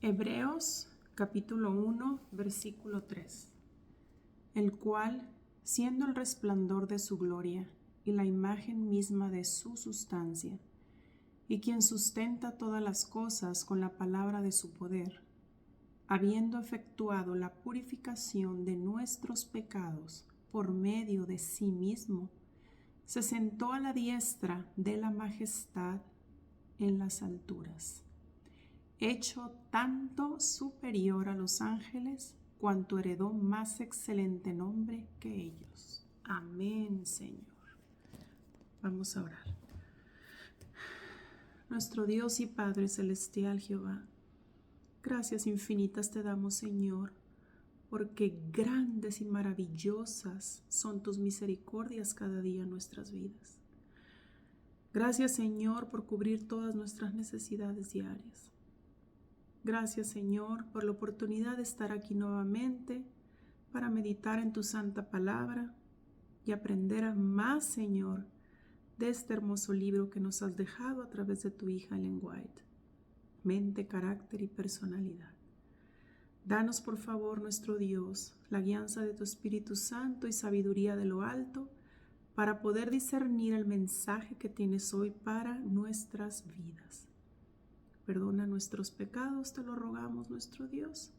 Hebreos capítulo 1, versículo 3, el cual, siendo el resplandor de su gloria y la imagen misma de su sustancia, y quien sustenta todas las cosas con la palabra de su poder, habiendo efectuado la purificación de nuestros pecados por medio de sí mismo, se sentó a la diestra de la majestad en las alturas, hecho tanto superior a los ángeles, cuanto heredó más excelente nombre que ellos. Amén, Señor. Vamos a orar. Nuestro Dios y Padre celestial, Jehová, gracias infinitas te damos, Señor, porque grandes y maravillosas son tus misericordias cada día en nuestras vidas. Gracias, Señor, por cubrir todas nuestras necesidades diarias. Gracias, Señor, por la oportunidad de estar aquí nuevamente para meditar en tu santa palabra y aprender más, Señor, de este hermoso libro que nos has dejado a través de tu hija Ellen White. Mente, carácter y personalidad. Danos, por favor, nuestro Dios, la guianza de tu Espíritu Santo y sabiduría de lo alto para poder discernir el mensaje que tienes hoy para nuestras vidas. Perdona nuestros pecados, te lo rogamos, nuestro Dios.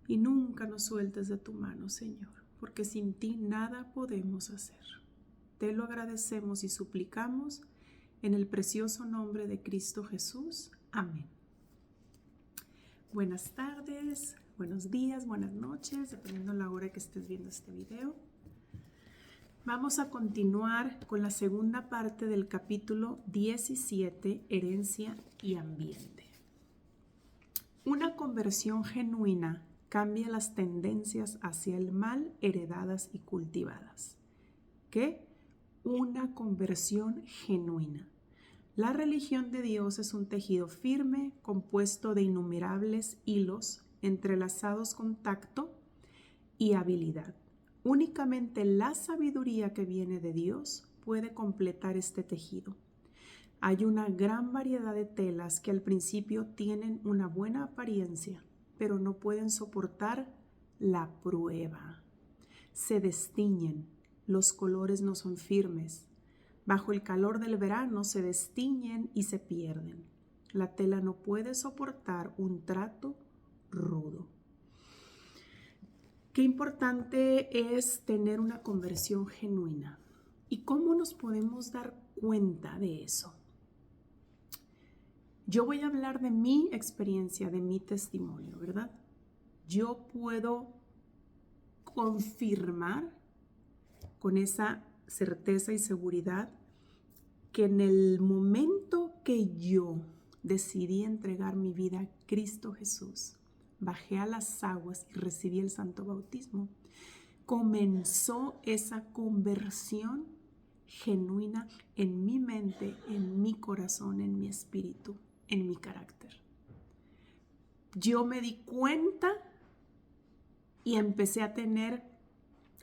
Y nunca nos sueltes de tu mano, Señor, porque sin ti nada podemos hacer. Te lo agradecemos y suplicamos en el precioso nombre de Cristo Jesús. Amén. Buenas tardes, buenos días, buenas noches, dependiendo de la hora que estés viendo este video. Vamos a continuar con la segunda parte del capítulo 17, Herencia y Ambiente. Una conversión genuina cambia las tendencias hacia el mal heredadas y cultivadas. ¿Qué? Una conversión genuina. La religión de Dios es un tejido firme compuesto de innumerables hilos entrelazados con tacto y habilidad. Únicamente la sabiduría que viene de Dios puede completar este tejido. Hay una gran variedad de telas que al principio tienen una buena apariencia, pero no pueden soportar la prueba. Se destiñen, los colores no son firmes. Bajo el calor del verano se destiñen y se pierden. La tela no puede soportar un trato rudo. Qué importante es tener una conversión genuina. ¿Y cómo nos podemos dar cuenta de eso? Yo voy a hablar de mi experiencia, de mi testimonio, ¿verdad? Yo puedo confirmar con esa certeza y seguridad que en el momento que yo decidí entregar mi vida a Cristo Jesús, bajé a las aguas y recibí el santo bautismo, comenzó esa conversión genuina en mi mente, en mi corazón, en mi espíritu, en mi carácter. Yo me di cuenta y empecé a tener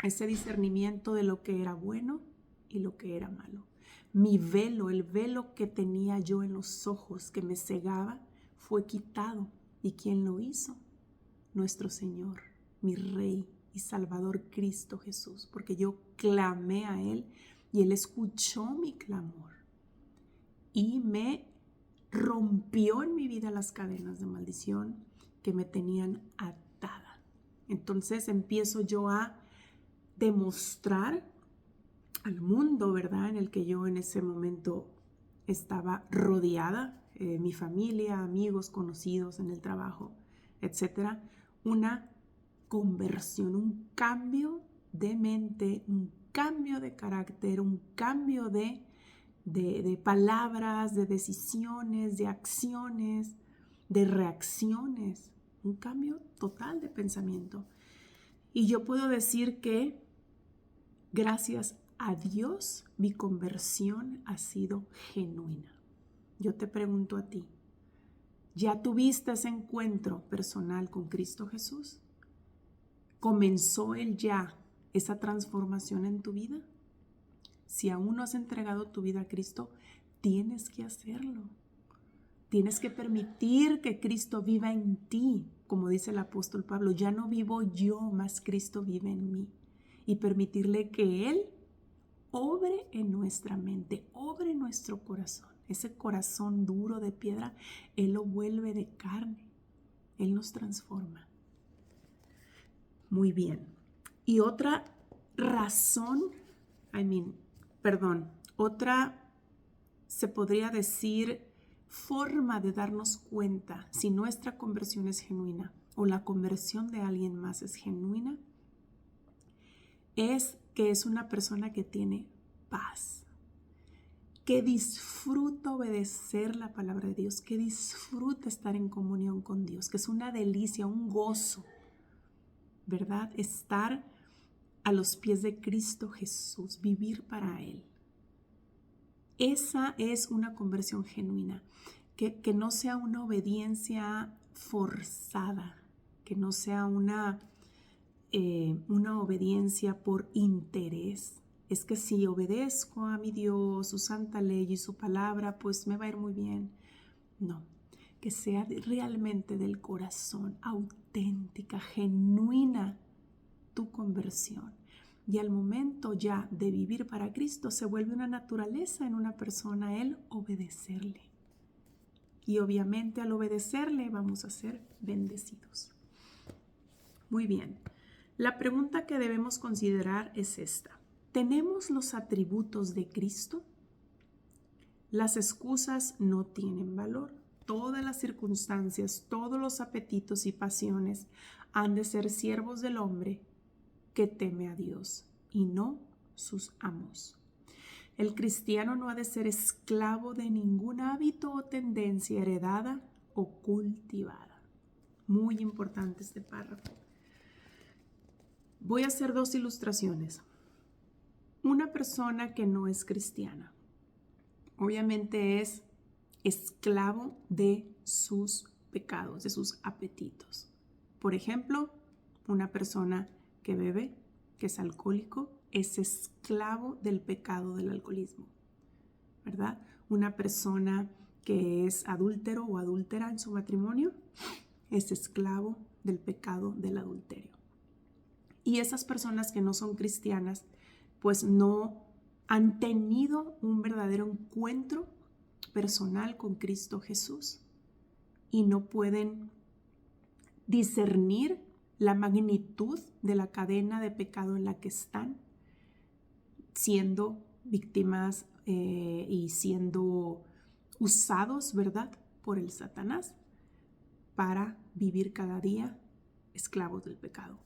ese discernimiento de lo que era bueno y lo que era malo. Mi velo, el velo que tenía yo en los ojos que me cegaba, fue quitado. ¿Y quién lo hizo? Nuestro Señor, mi Rey y Salvador Cristo Jesús, porque yo clamé a Él y Él escuchó mi clamor y me rompió en mi vida las cadenas de maldición que me tenían atada. Entonces empiezo yo a demostrar al mundo, ¿verdad?, en el que yo en ese momento estaba rodeada, mi familia, amigos, conocidos en el trabajo, etcétera, una conversión, un cambio de mente, un cambio de carácter, un cambio de palabras, de decisiones, de acciones, de reacciones, un cambio total de pensamiento. Y yo puedo decir que gracias a Dios mi conversión ha sido genuina. Yo te pregunto a ti, ¿ya tuviste ese encuentro personal con Cristo Jesús? ¿Comenzó Él ya esa transformación en tu vida? Si aún no has entregado tu vida a Cristo, tienes que hacerlo. Tienes que permitir que Cristo viva en ti, como dice el apóstol Pablo. Ya no vivo yo, mas Cristo vive en mí. Y permitirle que Él obre en nuestra mente, obre en nuestro corazón. Ese corazón duro de piedra, Él lo vuelve de carne. Él nos transforma. Muy bien. Y otra razón, otra, se podría decir, forma de darnos cuenta si nuestra conversión es genuina o la conversión de alguien más es genuina, es que es una persona que tiene paz, que disfruta obedecer la palabra de Dios, que disfruta estar en comunión con Dios, que es una delicia, un gozo, ¿verdad? Estar a los pies de Cristo Jesús, vivir para Él. Esa es una conversión genuina, que no sea una obediencia forzada, que no sea una obediencia por interés. Es que si obedezco a mi Dios, su santa ley y su palabra, pues me va a ir muy bien. No, que sea realmente del corazón, auténtica, genuina tu conversión. Y al momento ya de vivir para Cristo se vuelve una naturaleza en una persona el obedecerle. Y obviamente al obedecerle vamos a ser bendecidos. Muy bien. La pregunta que debemos considerar es esta. ¿Tenemos los atributos de Cristo? Las excusas no tienen valor. Todas las circunstancias, todos los apetitos y pasiones han de ser siervos del hombre que teme a Dios y no sus amos. El cristiano no ha de ser esclavo de ningún hábito o tendencia heredada o cultivada. Muy importante este párrafo. Voy a hacer dos ilustraciones. Una persona que no es cristiana, obviamente es esclavo de sus pecados, de sus apetitos. Por ejemplo, una persona que bebe, que es alcohólico, es esclavo del pecado del alcoholismo, ¿verdad? Una persona que es adúltero o adúltera en su matrimonio es esclavo del pecado del adulterio. Y esas personas que no son cristianas, pues no han tenido un verdadero encuentro personal con Cristo Jesús y no pueden discernir la magnitud de la cadena de pecado en la que están, siendo víctimas y siendo usados, ¿verdad?, por el Satanás para vivir cada día esclavos del pecado.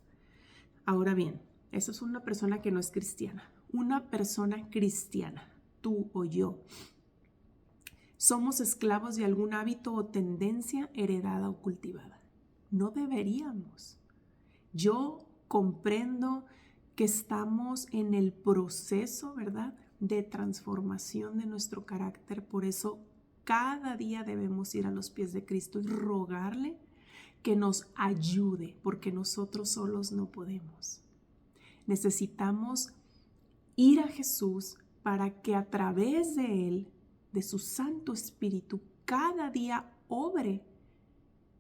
Ahora bien, esa es una persona que no es cristiana. Una persona cristiana, tú o yo, somos esclavos de algún hábito o tendencia heredada o cultivada. No deberíamos. Yo comprendo que estamos en el proceso, ¿verdad?, de transformación de nuestro carácter. Por eso cada día debemos ir a los pies de Cristo y rogarle que nos ayude, porque nosotros solos no podemos. Necesitamos ir a Jesús para que a través de Él, de su Santo Espíritu, cada día obre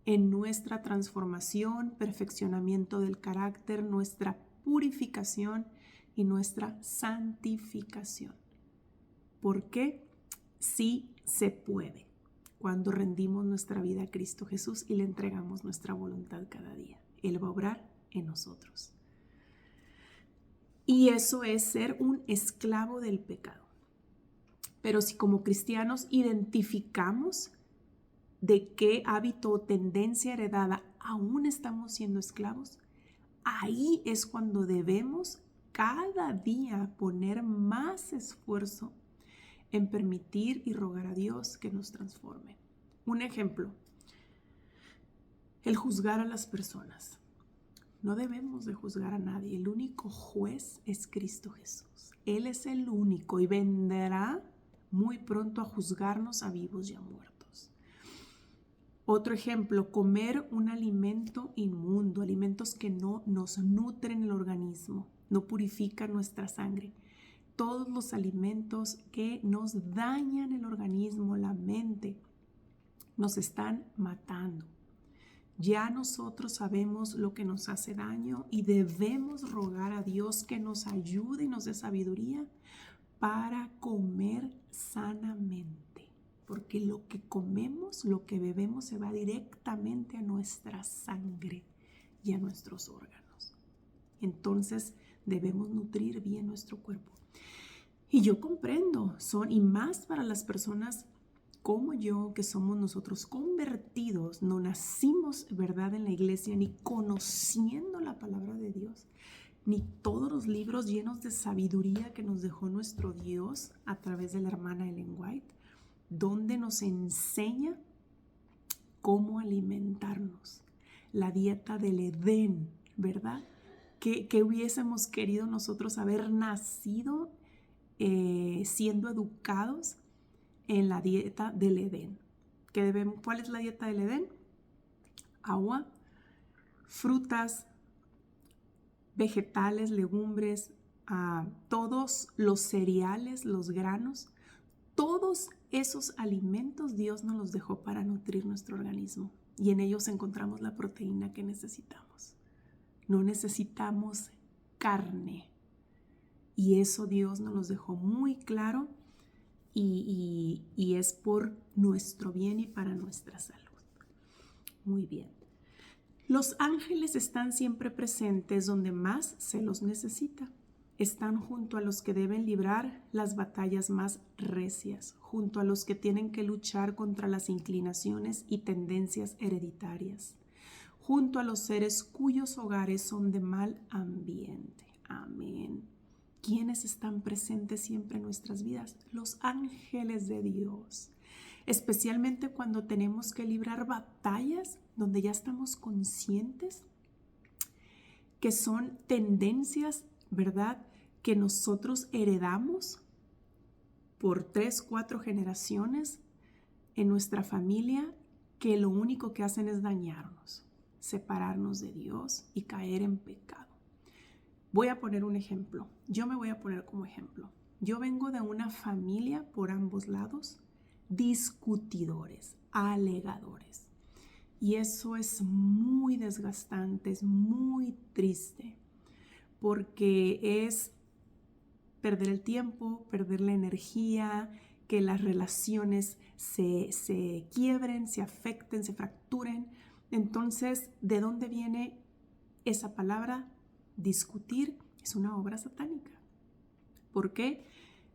en nuestra transformación, perfeccionamiento del carácter, nuestra purificación y nuestra santificación. Porque sí se puede cuando rendimos nuestra vida a Cristo Jesús y le entregamos nuestra voluntad cada día. Él va a obrar en nosotros. Y eso es ser un esclavo del pecado. Pero si como cristianos identificamos de qué hábito o tendencia heredada aún estamos siendo esclavos, ahí es cuando debemos cada día poner más esfuerzo en permitir y rogar a Dios que nos transforme. Un ejemplo, el juzgar a las personas. No debemos de juzgar a nadie. El único juez es Cristo Jesús. Él es el único y vendrá muy pronto a juzgarnos a vivos y a muertos. Otro ejemplo, comer un alimento inmundo, alimentos que no nos nutren el organismo, no purifican nuestra sangre. Todos los alimentos que nos dañan el organismo, la mente, nos están matando. Ya nosotros sabemos lo que nos hace daño y debemos rogar a Dios que nos ayude y nos dé sabiduría para comer sanamente. Porque lo que comemos, lo que bebemos se va directamente a nuestra sangre y a nuestros órganos. Entonces debemos nutrir bien nuestro cuerpo. Y yo comprendo, y más para las personas como yo, que somos nosotros convertidos, no nacimos, ¿verdad?, en la iglesia, ni conociendo la palabra de Dios, ni todos los libros llenos de sabiduría que nos dejó nuestro Dios a través de la hermana Ellen White, donde nos enseña cómo alimentarnos, la dieta del Edén, ¿verdad? Que hubiésemos querido nosotros haber nacido siendo educados en la dieta del Edén. ¿Cuál es la dieta del Edén? Agua, frutas, vegetales, legumbres, todos los cereales, los granos, todos esos alimentos Dios nos los dejó para nutrir nuestro organismo y en ellos encontramos la proteína que necesitamos. No necesitamos carne y eso Dios nos los dejó muy claro y es por nuestro bien y para nuestra salud. Muy bien. Los ángeles están siempre presentes donde más se los necesita. Están junto a los que deben librar las batallas más recias, junto a los que tienen que luchar contra las inclinaciones y tendencias hereditarias, junto a los seres cuyos hogares son de mal ambiente. Amén. ¿Quiénes están presentes siempre en nuestras vidas? Los ángeles de Dios. Especialmente cuando tenemos que librar batallas donde ya estamos conscientes que son tendencias, ¿verdad?, que nosotros heredamos por 3, 4 generaciones en nuestra familia, que lo único que hacen es dañarnos, separarnos de Dios y caer en pecado. Voy a poner un ejemplo. Yo me voy a poner como ejemplo. Yo vengo de una familia por ambos lados, discutidores, alegadores. Y eso es muy desgastante, es muy triste, porque es perder el tiempo, perder la energía, que las relaciones se quiebren, se afecten, se fracturen. Entonces, ¿de dónde viene esa palabra? Discutir es una obra satánica. ¿Por qué?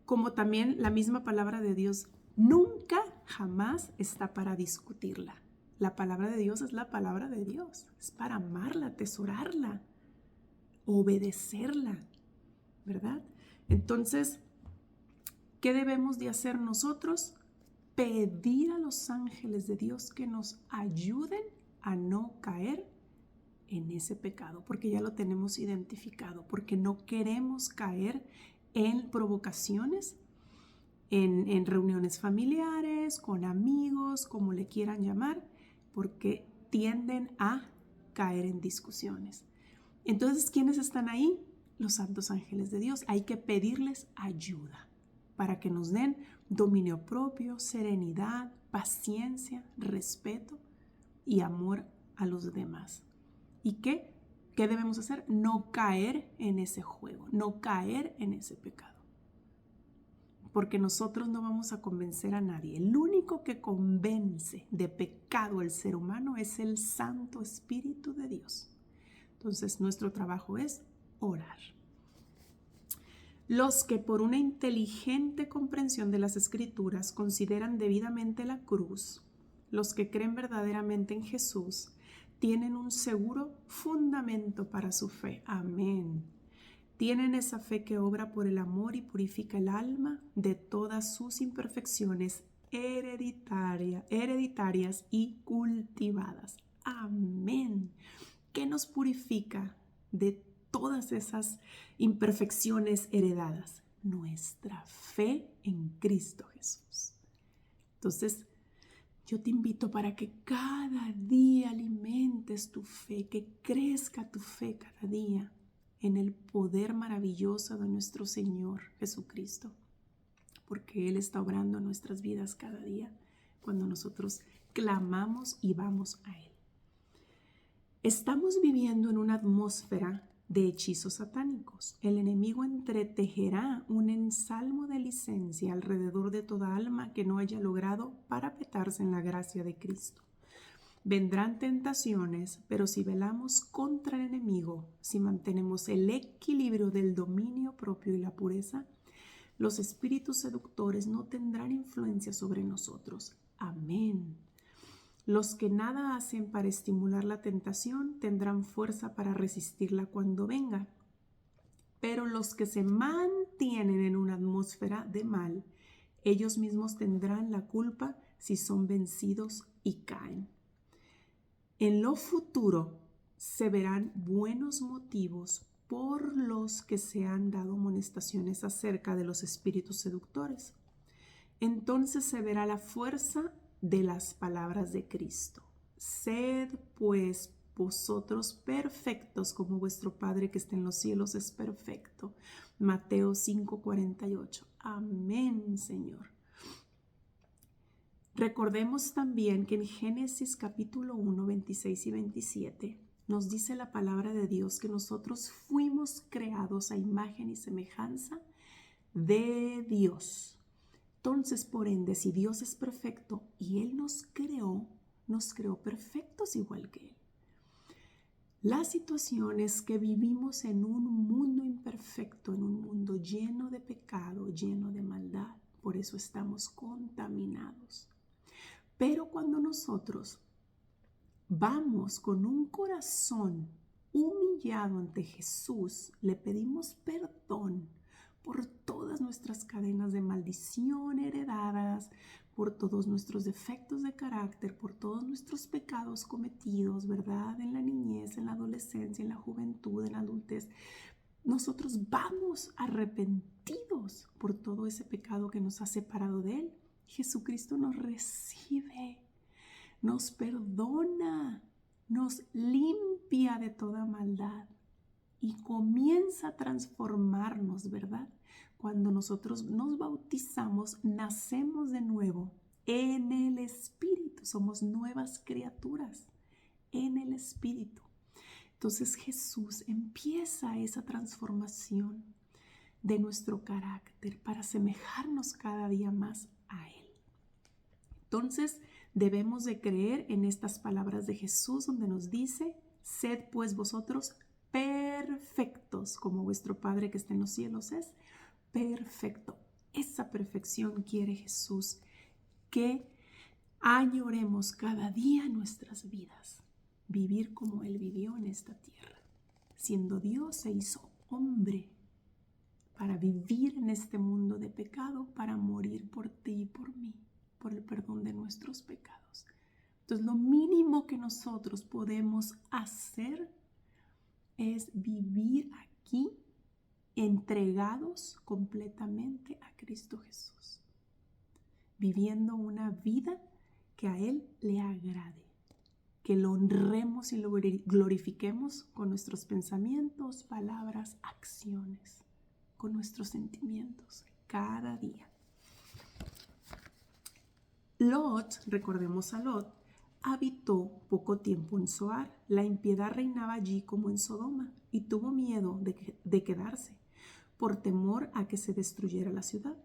Como también la misma palabra de Dios nunca, jamás está para discutirla. La palabra de Dios es la palabra de Dios. Es para amarla, atesorarla, obedecerla, ¿verdad? Entonces, ¿qué debemos de hacer nosotros? Pedir a los ángeles de Dios que nos ayuden a no caer en ese pecado, porque ya lo tenemos identificado, porque no queremos caer en provocaciones, en reuniones familiares, con amigos, como le quieran llamar, porque tienden a caer en discusiones. Entonces, ¿quiénes están ahí? Los santos ángeles de Dios. Hay que pedirles ayuda para que nos den dominio propio, serenidad, paciencia, respeto y amor a los demás. ¿Y qué? ¿Qué debemos hacer? No caer en ese juego, no caer en ese pecado. Porque nosotros no vamos a convencer a nadie. El único que convence de pecado al ser humano es el Santo Espíritu de Dios. Entonces, nuestro trabajo es orar. Los que por una inteligente comprensión de las Escrituras consideran debidamente la cruz, los que creen verdaderamente en Jesús, tienen un seguro fundamento para su fe. Amén. Tienen esa fe que obra por el amor y purifica el alma de todas sus imperfecciones hereditarias y cultivadas. Amén. ¿Qué nos purifica de todas esas imperfecciones heredadas? Nuestra fe en Cristo Jesús. Entonces, yo te invito para que cada día alimentes tu fe, que crezca tu fe cada día en el poder maravilloso de nuestro Señor Jesucristo, porque Él está obrando en nuestras vidas cada día cuando nosotros clamamos y vamos a Él. Estamos viviendo en una atmósfera de hechizos satánicos. El enemigo entretejerá un ensalmo de licencia alrededor de toda alma que no haya logrado parapetarse en la gracia de Cristo. Vendrán tentaciones, pero si velamos contra el enemigo, si mantenemos el equilibrio del dominio propio y la pureza, los espíritus seductores no tendrán influencia sobre nosotros. Amén. Los que nada hacen para estimular la tentación tendrán fuerza para resistirla cuando venga. Pero los que se mantienen en una atmósfera de mal, ellos mismos tendrán la culpa si son vencidos y caen. En lo futuro se verán buenos motivos por los que se han dado amonestaciones acerca de los espíritus seductores. Entonces se verá la fuerza de las palabras de Cristo. Sed pues vosotros perfectos como vuestro Padre que está en los cielos es perfecto. Mateo 5:48. Amén, Señor. Recordemos también que en Génesis capítulo 1, 26 y 27 nos dice la palabra de Dios que nosotros fuimos creados a imagen y semejanza de Dios. Entonces, por ende, si Dios es perfecto y Él nos creó perfectos igual que Él. La situación es que vivimos en un mundo imperfecto, en un mundo lleno de pecado, lleno de maldad. Por eso estamos contaminados. Pero cuando nosotros vamos con un corazón humillado ante Jesús, le pedimos perdón por todas nuestras cadenas de maldición heredadas, por todos nuestros defectos de carácter, por todos nuestros pecados cometidos, ¿verdad? En la niñez, en la adolescencia, en la juventud, en la adultez. Nosotros vamos arrepentidos por todo ese pecado que nos ha separado de Él. Jesucristo nos recibe, nos perdona, nos limpia de toda maldad. Y comienza a transformarnos, ¿verdad? Cuando nosotros nos bautizamos, nacemos de nuevo en el Espíritu. Somos nuevas criaturas en el Espíritu. Entonces Jesús empieza esa transformación de nuestro carácter para asemejarnos cada día más a Él. Entonces debemos de creer en estas palabras de Jesús donde nos dice, sed pues vosotros perfectos, como vuestro Padre que está en los cielos es perfecto. Esa perfección quiere Jesús que añoremos cada día en nuestras vidas, vivir como Él vivió en esta tierra. Siendo Dios, se hizo hombre para vivir en este mundo de pecado, para morir por ti y por mí, por el perdón de nuestros pecados. Entonces, lo mínimo que nosotros podemos hacer es vivir aquí entregados completamente a Cristo Jesús, viviendo una vida que a Él le agrade, que lo honremos y lo glorifiquemos con nuestros pensamientos, palabras, acciones, con nuestros sentimientos cada día. Lot, recordemos a Lot, habitó poco tiempo en Zoar. La impiedad reinaba allí como en Sodoma y tuvo miedo de quedarse por temor a que se destruyera la ciudad.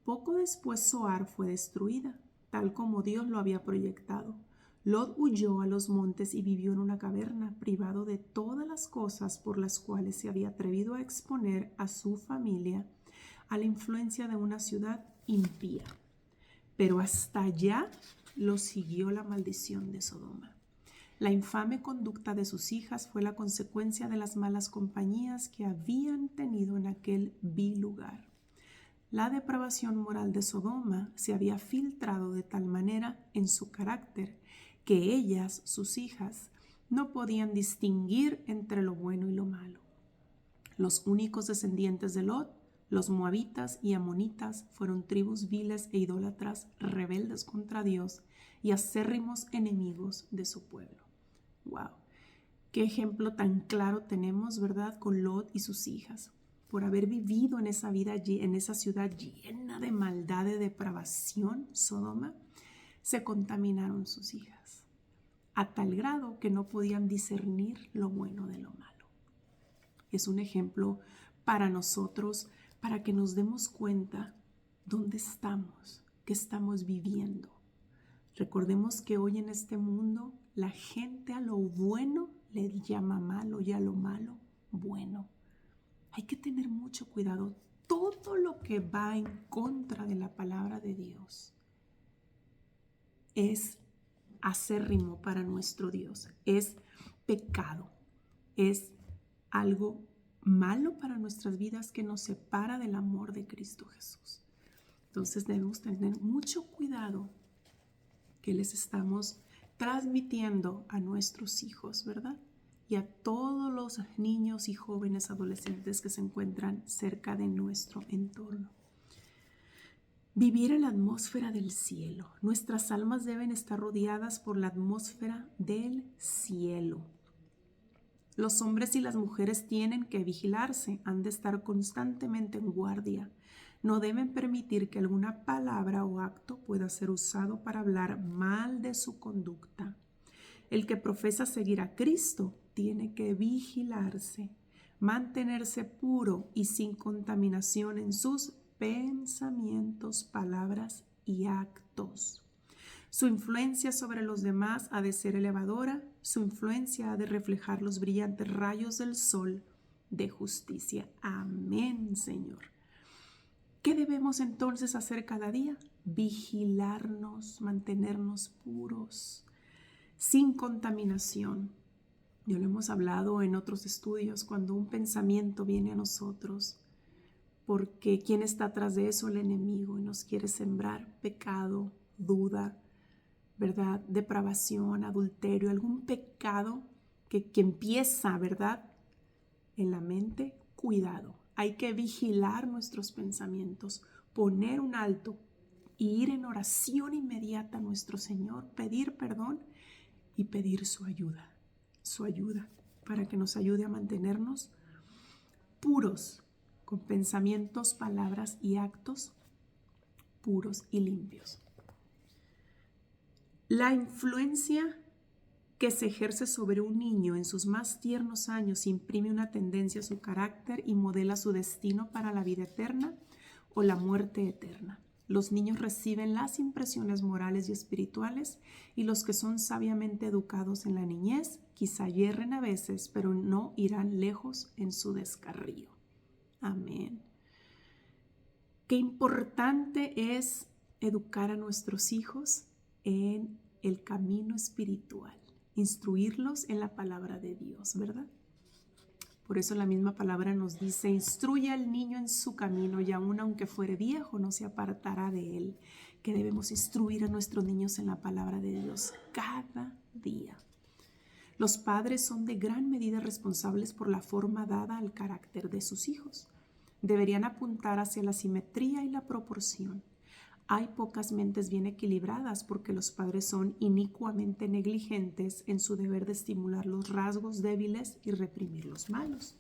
Poco después Zoar fue destruida, tal como Dios lo había proyectado. Lot huyó a los montes y vivió en una caverna, privado de todas las cosas por las cuales se había atrevido a exponer a su familia a la influencia de una ciudad impía. Pero hasta allá lo siguió la maldición de Sodoma. La infame conducta de sus hijas fue la consecuencia de las malas compañías que habían tenido en aquel vil lugar. La depravación moral de Sodoma se había filtrado de tal manera en su carácter que ellas, sus hijas, no podían distinguir entre lo bueno y lo malo. Los únicos descendientes de Lot, los moabitas y amonitas, fueron tribus viles e idólatras, rebeldes contra Dios y acérrimos enemigos de su pueblo. ¡Wow! Qué ejemplo tan claro tenemos, ¿verdad? Con Lot y sus hijas. Por haber vivido en esa vida, en esa ciudad llena de maldad, de depravación, Sodoma, se contaminaron sus hijas, a tal grado que no podían discernir lo bueno de lo malo. Es un ejemplo para nosotros, para que nos demos cuenta dónde estamos, qué estamos viviendo. Recordemos que hoy en este mundo la gente a lo bueno le llama malo y a lo malo bueno. Hay que tener mucho cuidado. Todo lo que va en contra de la palabra de Dios es acérrimo para nuestro Dios, es pecado, es algo malo para nuestras vidas que nos separa del amor de Cristo Jesús. Entonces debemos tener mucho cuidado que les estamos transmitiendo a nuestros hijos, ¿verdad? Y a todos los niños y jóvenes adolescentes que se encuentran cerca de nuestro entorno. Vivir en la atmósfera del cielo. Nuestras almas deben estar rodeadas por la atmósfera del cielo. Los hombres y las mujeres tienen que vigilarse, han de estar constantemente en guardia. No deben permitir que alguna palabra o acto pueda ser usado para hablar mal de su conducta. El que profesa seguir a Cristo tiene que vigilarse, mantenerse puro y sin contaminación en sus pensamientos, palabras y actos. Su influencia sobre los demás ha de ser elevadora, su influencia ha de reflejar los brillantes rayos del sol de justicia. Amén, Señor. ¿Qué debemos entonces hacer cada día? Vigilarnos, mantenernos puros, sin contaminación. Ya lo hemos hablado en otros estudios, cuando un pensamiento viene a nosotros, porque ¿quién está atrás de eso? El enemigo, y nos quiere sembrar pecado, duda, ¿verdad? Depravación, adulterio, algún pecado que empieza, ¿verdad? En la mente. Cuidado, hay que vigilar nuestros pensamientos, poner un alto y ir en oración inmediata a nuestro Señor, pedir perdón y pedir su ayuda para que nos ayude a mantenernos puros, con pensamientos, palabras y actos puros y limpios. La influencia que se ejerce sobre un niño en sus más tiernos años imprime una tendencia a su carácter y modela su destino para la vida eterna o la muerte eterna. Los niños reciben las impresiones morales y espirituales, y los que son sabiamente educados en la niñez quizá yerren a veces, pero no irán lejos en su descarrío. Amén. Qué importante es educar a nuestros hijos en el camino espiritual, instruirlos en la palabra de Dios, ¿verdad? Por eso la misma palabra nos dice: instruye al niño en su camino, y aun aunque fuere viejo no se apartará de él. Que debemos instruir a nuestros niños en la palabra de Dios cada día. Los padres son de gran medida responsables por la forma dada al carácter de sus hijos. Deberían apuntar hacia la simetría y la proporción. Hay pocas mentes bien equilibradas porque los padres son inicuamente negligentes en su deber de estimular los rasgos débiles y reprimir los malos.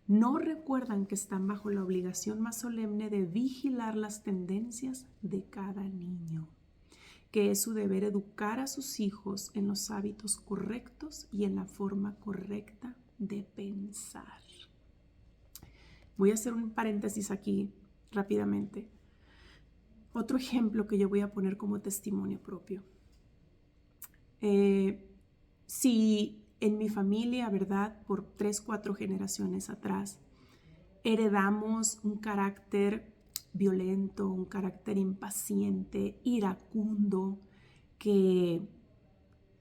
No recuerdan que están bajo la obligación más solemne de vigilar las tendencias de cada niño, que es su deber educar a sus hijos en los hábitos correctos y en la forma correcta de pensar. Voy a hacer un paréntesis aquí rápidamente. Otro ejemplo que yo voy a poner como testimonio propio. Si en mi familia, ¿verdad?, por 3, 4 generaciones atrás, heredamos un carácter violento, un carácter impaciente, iracundo, que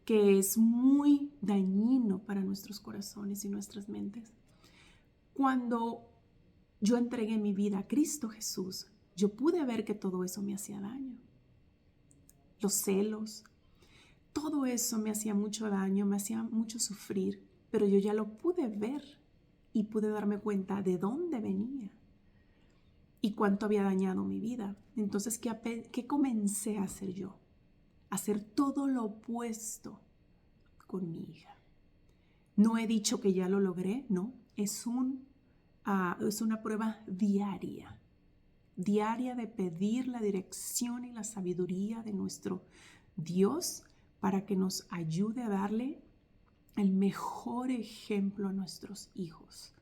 es muy dañino para nuestros corazones y nuestras mentes. Cuando yo entregué mi vida a Cristo Jesús, yo pude ver que todo eso me hacía daño. Los celos, todo eso me hacía mucho daño, me hacía mucho sufrir, pero yo ya lo pude ver y pude darme cuenta de dónde venía y cuánto había dañado mi vida. Entonces, ¿qué comencé a hacer yo? Hacer todo lo opuesto con mi hija. No he dicho que ya lo logré, no, es una prueba diaria. diaria de pedir la dirección y la sabiduría de nuestro Dios para que nos ayude a darle el mejor ejemplo a nuestros hijos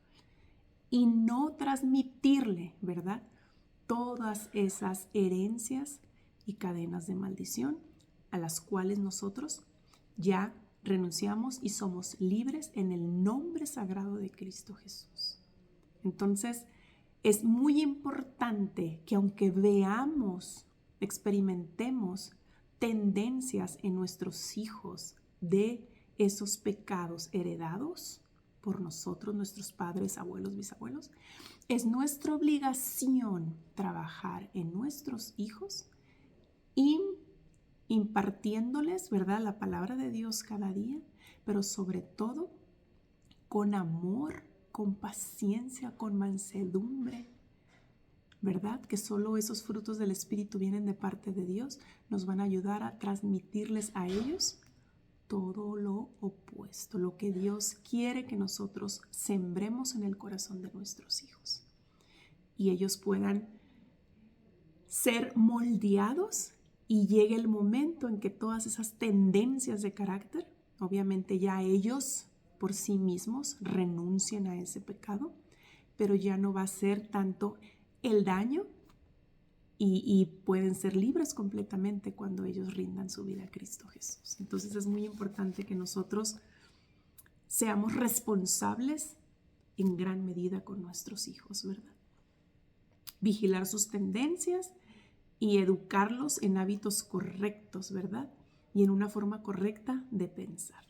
y no transmitirle, ¿verdad?, todas esas herencias y cadenas de maldición a las cuales nosotros ya renunciamos y somos libres en el nombre sagrado de Cristo Jesús. Entonces, es muy importante que aunque veamos, experimentemos tendencias en nuestros hijos de esos pecados heredados por nosotros, nuestros padres, abuelos, bisabuelos, es nuestra obligación trabajar en nuestros hijos y impartiéndoles, ¿verdad?, la palabra de Dios cada día, pero sobre todo con amor, con paciencia, con mansedumbre, ¿verdad? Que solo esos frutos del Espíritu vienen de parte de Dios, nos van a ayudar a transmitirles a ellos todo lo opuesto, lo que Dios quiere que nosotros sembremos en el corazón de nuestros hijos. Y ellos puedan ser moldeados y llegue el momento en que todas esas tendencias de carácter, obviamente ya ellos por sí mismos renuncien a ese pecado, pero ya no va a ser tanto el daño y pueden ser libres completamente cuando ellos rindan su vida a Cristo Jesús. Entonces es muy importante que nosotros seamos responsables en gran medida con nuestros hijos, ¿verdad? Vigilar sus tendencias y educarlos en hábitos correctos, ¿verdad? Y en una forma correcta de pensar.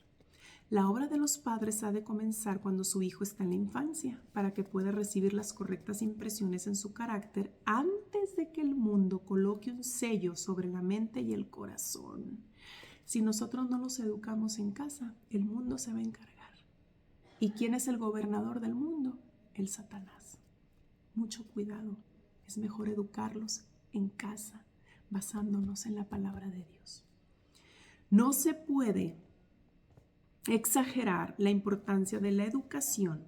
La obra de los padres ha de comenzar cuando su hijo está en la infancia, para que pueda recibir las correctas impresiones en su carácter antes de que el mundo coloque un sello sobre la mente y el corazón. Si nosotros no los educamos en casa, el mundo se va a encargar. ¿Y quién es el gobernador del mundo? El Satanás. Mucho cuidado, es mejor educarlos en casa, basándonos en la palabra de Dios. No se puede exagerar la importancia de la educación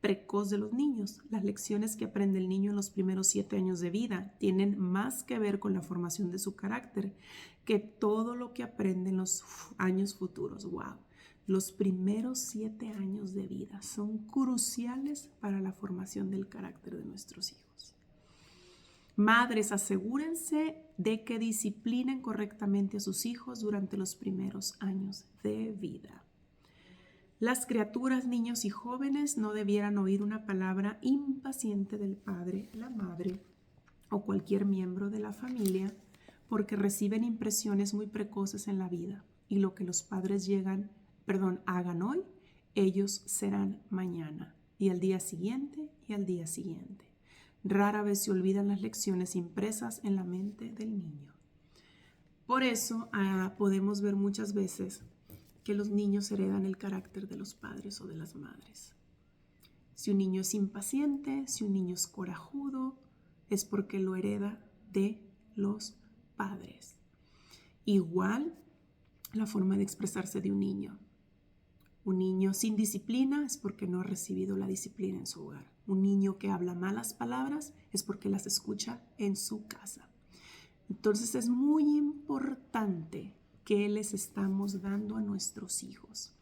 precoz de los niños. Las lecciones que aprende el niño en los primeros 7 años de vida tienen más que ver con la formación de su carácter que todo lo que aprende en los años futuros. ¡Wow! Los primeros 7 años de vida son cruciales para la formación del carácter de nuestros hijos. Madres, asegúrense de que disciplinen correctamente a sus hijos durante los primeros años de vida. Las criaturas, niños y jóvenes no debieran oír una palabra impaciente del padre, la madre o cualquier miembro de la familia porque reciben impresiones muy precoces en la vida y lo que los padres hagan hoy, ellos serán mañana y al día siguiente y al día siguiente. Rara vez se olvidan las lecciones impresas en la mente del niño. Por eso podemos ver muchas veces que los niños heredan el carácter de los padres o de las madres. Si un niño es impaciente, si un niño es corajudo, es porque lo hereda de los padres. Igual la forma de expresarse de un niño. Un niño sin disciplina es porque no ha recibido la disciplina en su hogar. Un niño que habla malas palabras es porque las escucha en su casa. Entonces es muy importante que les estamos dando a nuestros hijos.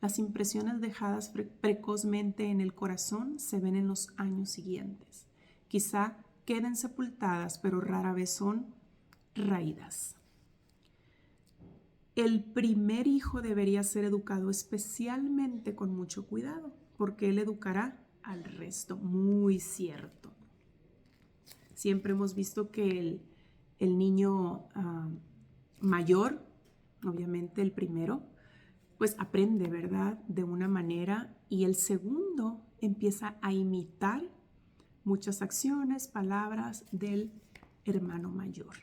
Las impresiones dejadas precozmente en el corazón se ven en los años siguientes. Quizá queden sepultadas, pero rara vez son raídas. El primer hijo debería ser educado especialmente con mucho cuidado, porque él educará al resto. Muy cierto. Siempre hemos visto que el niño mayor, obviamente el primero, pues aprende, ¿verdad?, de una manera, y el segundo empieza a imitar muchas acciones, palabras del hermano mayor.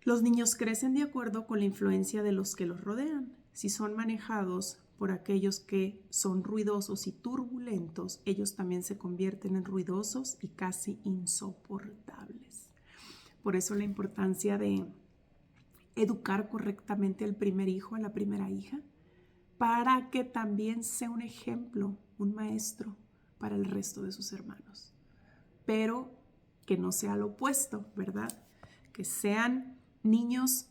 Los niños crecen de acuerdo con la influencia de los que los rodean. Si son manejados por aquellos que son ruidosos y turbulentos, ellos también se convierten en ruidosos y casi insoportables. Por eso la importancia de educar correctamente al primer hijo, a la primera hija, para que también sea un ejemplo, un maestro para el resto de sus hermanos. Pero que no sea lo opuesto, ¿verdad? Que sean niños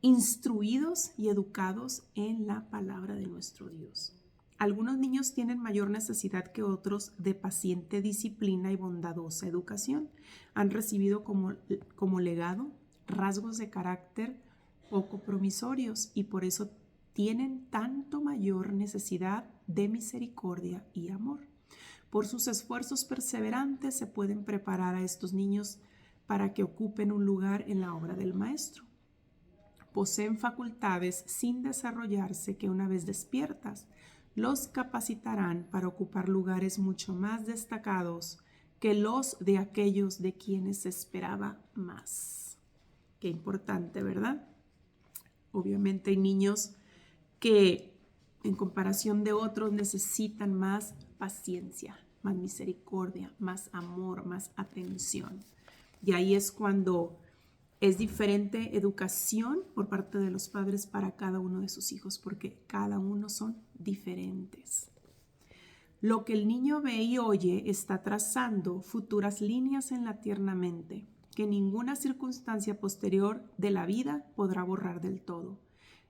instruidos y educados en la palabra de nuestro Dios. Algunos niños tienen mayor necesidad que otros de paciente disciplina y bondadosa educación. Han recibido como legado rasgos de carácter poco promisorios y por eso tienen tanto mayor necesidad de misericordia y amor. Por sus esfuerzos perseverantes se pueden preparar a estos niños para que ocupen un lugar en la obra del maestro. Poseen facultades sin desarrollarse que una vez despiertas los capacitarán para ocupar lugares mucho más destacados que los de aquellos de quienes se esperaba más. Qué importante, ¿verdad? Obviamente hay niños que en comparación de otros necesitan más paciencia, más misericordia, más amor, más atención. Y ahí es cuando es diferente educación por parte de los padres para cada uno de sus hijos, porque cada uno son diferentes. Lo que el niño ve y oye está trazando futuras líneas en la tierna mente, que ninguna circunstancia posterior de la vida podrá borrar del todo.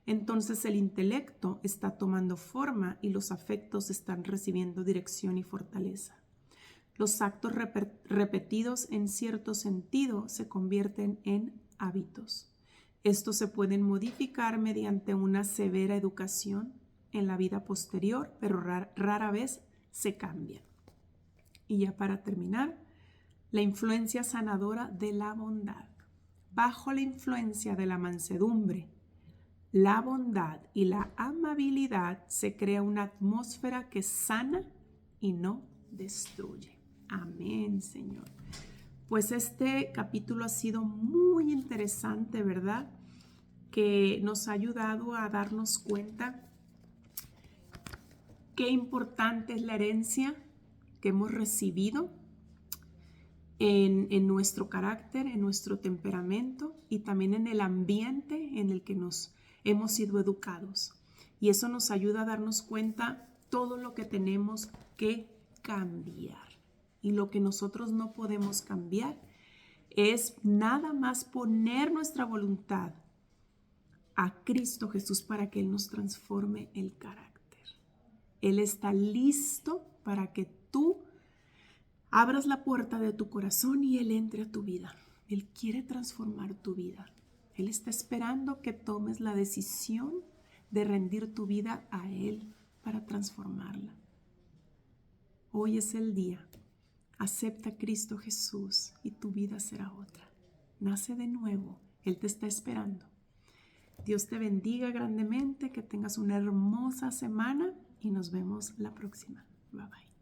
Entonces el intelecto está tomando forma y los afectos están recibiendo dirección y fortaleza. Los actos repetidos en cierto sentido se convierten en hábitos. Estos se pueden modificar mediante una severa educación en la vida posterior, pero rara vez se cambian. Y ya para terminar, la influencia sanadora de la bondad. Bajo la influencia de la mansedumbre, la bondad y la amabilidad se crea una atmósfera que sana y no destruye. Amén, Señor. Pues este capítulo ha sido muy interesante, ¿verdad? Que nos ha ayudado a darnos cuenta qué importante es la herencia que hemos recibido en nuestro carácter, en nuestro temperamento y también en el ambiente en el que nos hemos sido educados. Y eso nos ayuda a darnos cuenta todo lo que tenemos que cambiar. Y lo que nosotros no podemos cambiar es nada más poner nuestra voluntad a Cristo Jesús para que Él nos transforme el carácter. Él está listo para que tú abras la puerta de tu corazón y Él entre a tu vida. Él quiere transformar tu vida. Él está esperando que tomes la decisión de rendir tu vida a Él para transformarla. Hoy es el día. Acepta a Cristo Jesús y tu vida será otra. Nace de nuevo. Él te está esperando. Dios te bendiga grandemente, que tengas una hermosa semana y nos vemos la próxima. Bye bye.